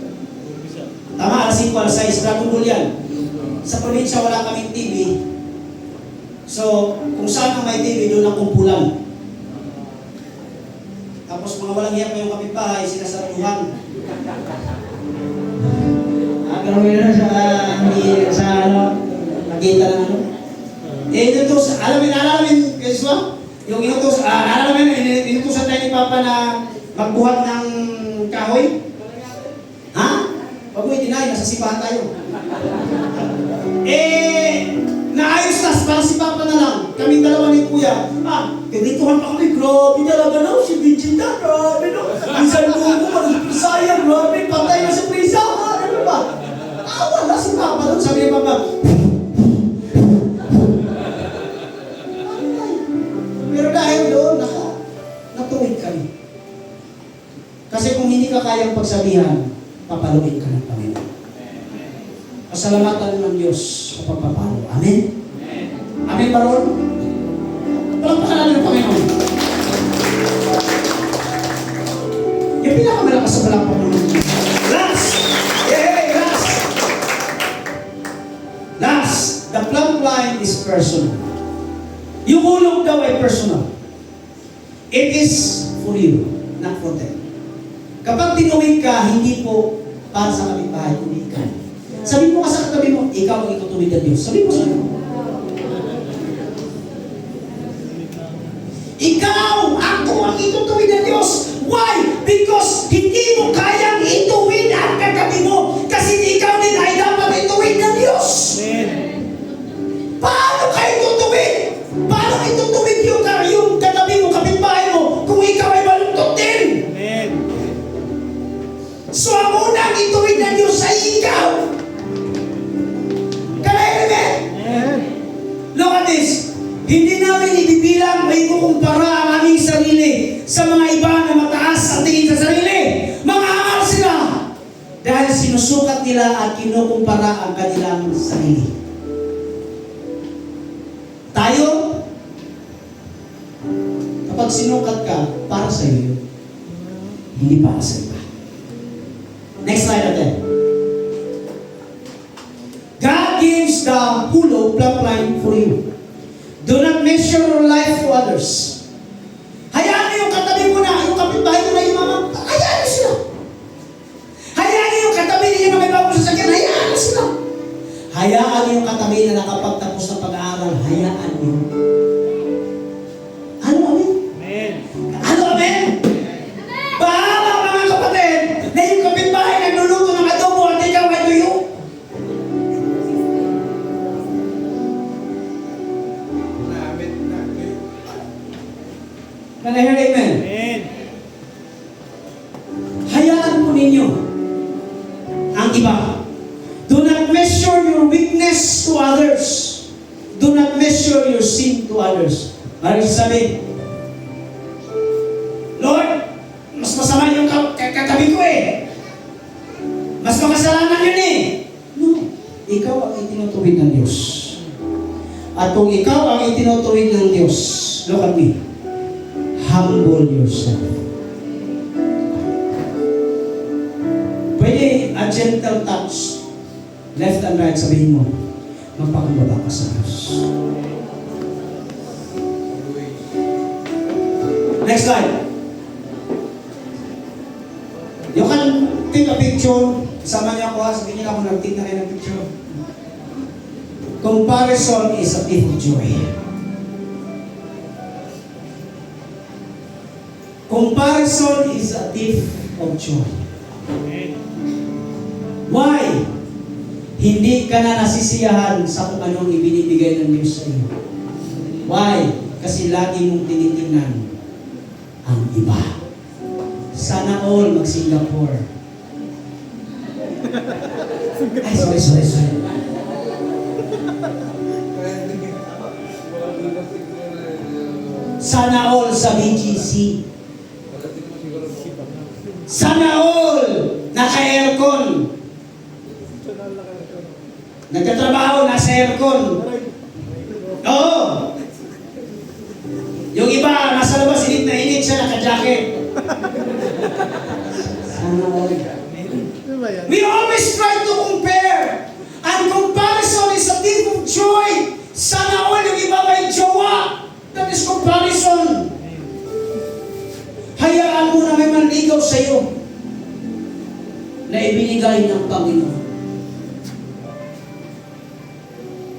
Tama, alas 5, alas 6, Dragon Ball yan. Sa probinsya wala kaming TV. So, kung saan ang may TV, doon ang kumpulan. Tapos mga walang hiyak yung kapitbahay, sinasaruhan. Pero meron sa ano, nakita ng ano. Inutos, alam mo, naalalamin, Joshua? Yung inutos, naalalamin, inutosan tayo ni Papa na magbuhat ng kahoy. Ha? Pag mo itinay, nasa sipahan tayo. Naayos na, para si Papa na lang. Kaming dalawa ni Kuya. Ganituhan pa kami, grabe talaga na, si Vigita, grabe no. Minsan mo ko, sayang, grabe, patay na sa prisa, ano ba? Wala si Papa doon, sabi ni Papa. Pero dahil doon, natuwid kami. Kasi kung hindi ka kayang pagsabihan, papaluin ka ng Panginoon. Pasalamatan ng Diyos sa pagpapalo. Amen? Amen ba ron? Palagpakan namin ng Panginoon. Yung pinakamalakas sa palakpak naman. Last! Last! The plumb line is personal. Yung ulog daw ay personal. It is for you, not for them. Kapag tinuwid ka, hindi po para sa kapitbahay, kundi ikaw. Sabi mo ka sa katabi mo, ikaw ang itutuwid ng Diyos. Sabi mo sa iyo. Ikaw, ako ang itutuwid ng Diyos. Why? Because hindi mo kayang ituwid ang katabi mo. Kasi ikaw din ay dapat ituwid ng Diyos. Amen. Paano kayo tutuwid? Paano itutuwid yung katabi mo, kapitbahay mo, kung ikaw ay malungkot din? Amen. So ang unang ituwid ng Diyos ay ikaw. nila at kinukumpara ang kanilang sarili. Tayo, kapag sinukat ka, para sa iyo, hindi para sa iba. Next slide natin. God gives the hulo plump line for you. Do not measure your life to others. Hayaan mo yung katabi mo na, yung kapitbahay mo na yung mama, hayaan mo sila. Hayaan mo yung katabi niyo na may bagong sasakyan, hayaan mo sila. Hayaan mo yung katabi na nakapagtapos ng pag-aaral, hayaan mo. Ano, amen? Amen. Ano, amen? Bahala mga kapatid na yung kapitbahay nagluluto ng adobo at ikaw ay tuyo. Can I hear amen? Amen. Hayaan po ninyo ang iba. Do not measure your weakness to others. Do not measure your sin to others. Parang sabi, Lord, mas masama yung katabi ko eh. Mas makasalanan yun eh. No. Ikaw ang itinutuwid ng Diyos. At kung ikaw ang itinutuwid ng Diyos, look at me. Humble yourself. Pwede a gentle touch. Left and right, sabihin mo, magpakumbaba ka sa Diyos. Next slide. You can take a picture. Sama niyo ako ha. Sabihin niyo ako nag-take na rin ng picture. Comparison is a thief of joy. Comparison is a thief of joy. Why? Hindi ka na nasisiyahan sa kung anong ibinibigay ng Diyos sa iyo. Why? Kasi lagi mong tinitingnan ang iba. Sana all mag-Singapore. Ay, sorry. Sana all sa BGC. Sana all naka-aircon. Nagtatrabaho, nasa aircon. Oo. Yung iba, nasa labas, init na init siya, naka-jacket. Sana all. We always try to compare. And comparison is a thief of joy. Sana all yung iba may jowa. That is comparison. Hayaan mo na may manligaw sa iyo na ibinigay ng Panginoon.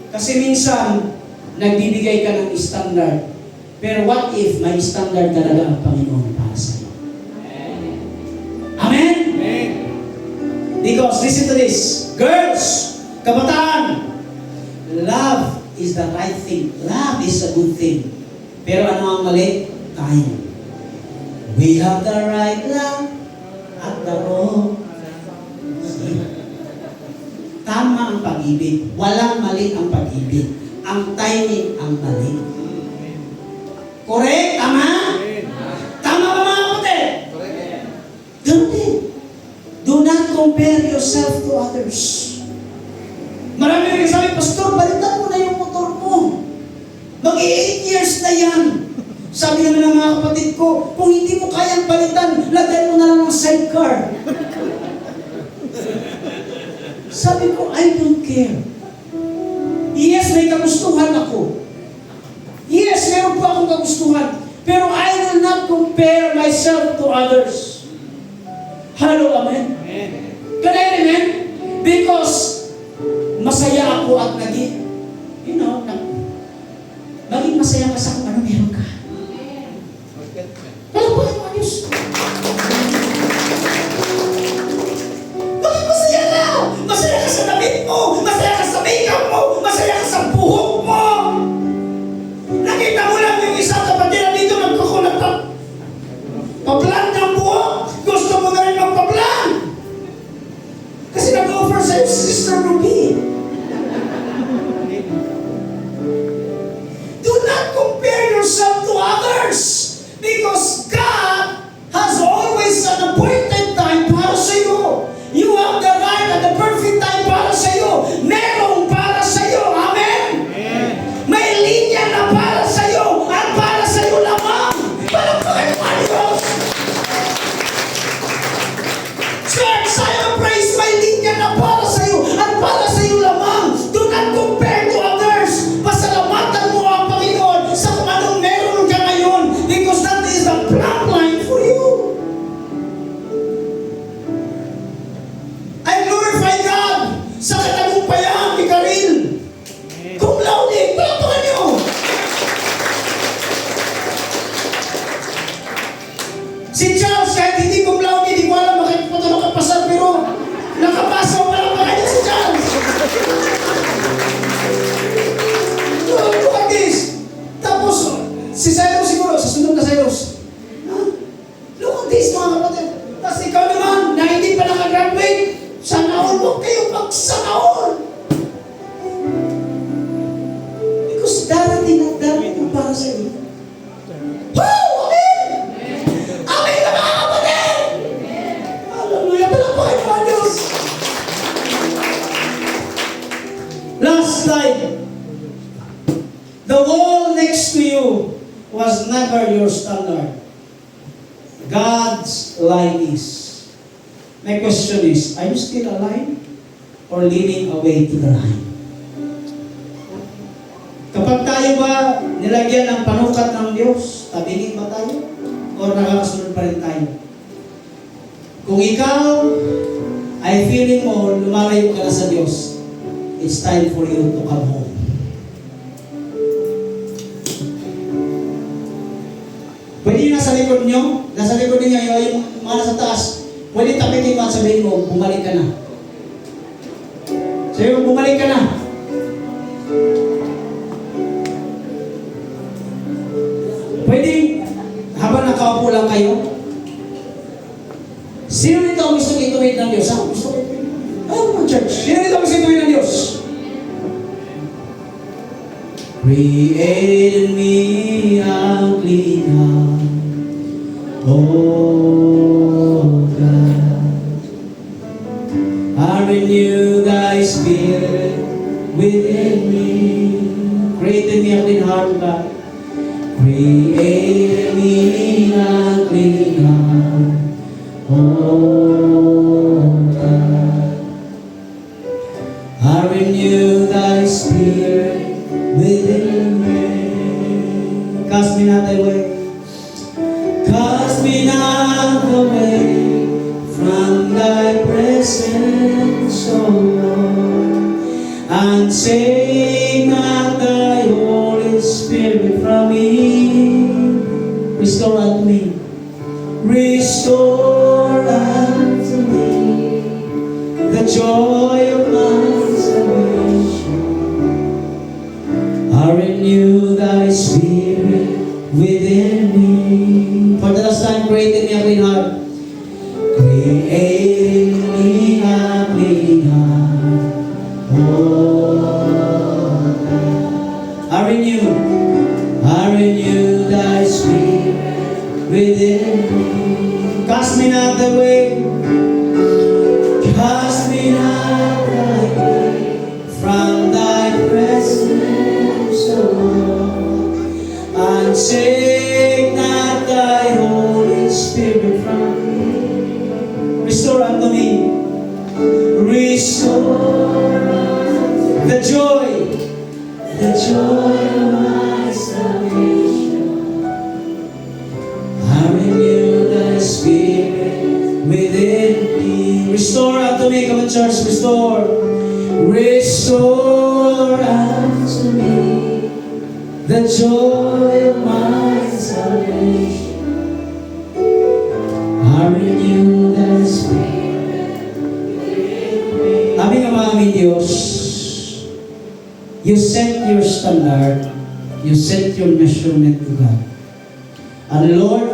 Kasi minsan, nagbibigay ka ng standard. Pero what if may standard talaga ang Panginoon para sa iyo? Amen? Amen. Because, listen to this. Girls, kabataan, love is the right thing. Love is a good thing. Pero ano ang mali? Time. We have the right love at the wrong. Tama ang pag-ibig. Walang mali ang pag-ibig. Ang timing ang mali. Correct? Tama? Tama ba mga kapatid? Ganun din. Do not compare yourself to others. Marami rin sabi, Pastor, balitan mo na yung motor mo. Mag-8 years na yan. Sabi naman ng mga kapatid ko, kung hindi mo kayang balitan, lagyan mo na lang ng sidecar. Sabi ko, I don't care. Yes, may kagustuhan ako. Yes, meron pa akong kagustuhan. Pero I will not compare myself to others. Hello, amen? Amen. Can I amen? Because masaya ako at naging, maging masaya ka sa kung ano meron ka. Pero bakit mo ayos? Bakit masaya ka? Masaya ka sa damit mo, masaya ka sa makeup mo, masaya ka sa buhok mo. Nakita mo lang yung isang kapatid na dito nagkukulat pa-plan ng buhok. Gusto mo na rin magpa-plan. Kasi nag-offer sa'yo si Sister Ruby. Do not compare yourself Si Charles, kahit hindi cum laude, hindi ko alam bakit po ito nakapasa, pero nakapasa pa lang kanya si Charles. Look at this. Tapos, si Cyrus siguro, sa sunod na Cyrus. Look at this, mga kapatid. Tapos ikaw naman, na hindi pa nakagraduate, sana all, huwag kayo pagsana all. Because darating at darating para sa iyo. Woo! Amen! Amen ka mga kapatid! Hallelujah! Palakpakan mo ang Diyos! Last slide. The wall next to you was never your standard. God's line is. My question is, are you still alive or leaning away to the line? Kapag tayo ba nilagyan ng panukat ng Diyos, tabingin ba tayo? O nakakasunod pa rin tayo? Kung ikaw ay feeling mo lumalayo ka na sa Diyos, it's time for you to come home. Pwede yung nasa likod nyo, nasa likod ninyo, yung mga nasa taas, pwede tapikin mo at sabihin mo, bumalik ka na. Sabi mo, bumalik ka na. Pwede, habang nakaupo lang kayo, sino nito ang gusto ituwid ng Diyos? Ako gusto ko ituwid. Oh, church. Sino nito ang gusto ituwid ng Diyos? Create in me a clean heart, oh God. I renew thy spirit within me. Create in me a clean heart, God. Create in me a clean heart, oh God. I renew thy spirit within me. Cast me not away. Cast me not away from thy presence, O Lord, and take not thy Holy Spirit from me. Restore unto me. Restore unto me the joy of my salvation. I renew thy spirit within me. For the last time, create in me a clean heart. Create in me a clean heart, oh God. I renew thy spirit within me. Cast me not away. Cast me not away from thy presence, O Lord, and take not thy Holy Spirit from me. Restore unto me. Restore the joy of my salvation. I renew thy spirit within me. Restore unto me, come on church, restore. Restore unto me the joy of my salvation. I renew thy spirit within me. Aming Ama, aming Diyos, you set your standard, you set your measurement to God. And Lord,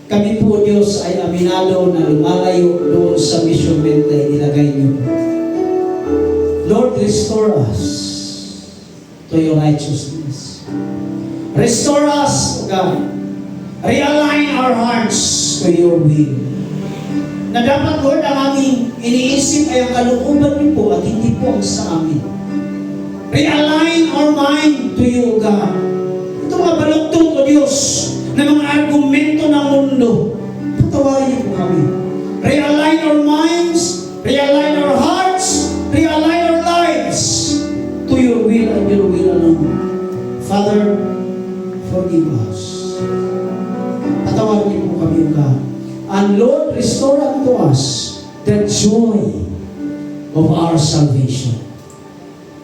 kami po Diyos ay aminado na lumalayo doon sa measurement na inilagay niyo. Lord, restore us to your righteousness. Restore us, God. Realign our hearts to your will. Na dapat, Lord, ang aming iniisip ay ang kalooban niyo po at hindi po ang sa amin. Realign our mind to you, God. Ito mga balugtong o Diyos na mga argumento ng mundo, patawarin niyo po kami. Realign our minds, realign our hearts, realign our lives to your will and your will alone. Father, forgive us. Patawarin niyo po kami, God. And Lord, restore unto us the joy of our salvation.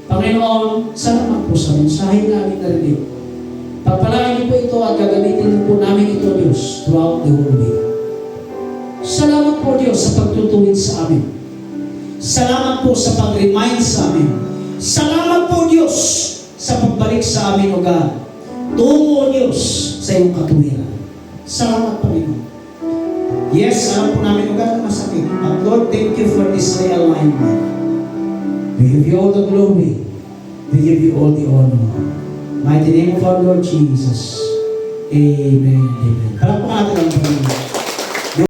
Panginoon, salamat po sa mensahe namin narinig. Pagpalain niyo po ito at gagamitin niyo po namin ito, Diyos, throughout the whole week. Salamat po, Diyos, sa pagtutuwid sa amin. Salamat po sa pag-remind sa amin. Salamat po, Diyos, sa pagbalik sa amin, O God. Tungo, Diyos, sa iyong katuwiran. Salamat, Panginoon. Yes, alam po namin, O God, na masakit. But Lord, thank you for this realignment. We give you all the glory. We give you all the honor. Mighty name of our Lord Jesus. Amen. Amen. Palakpakan natin ang Panginoon.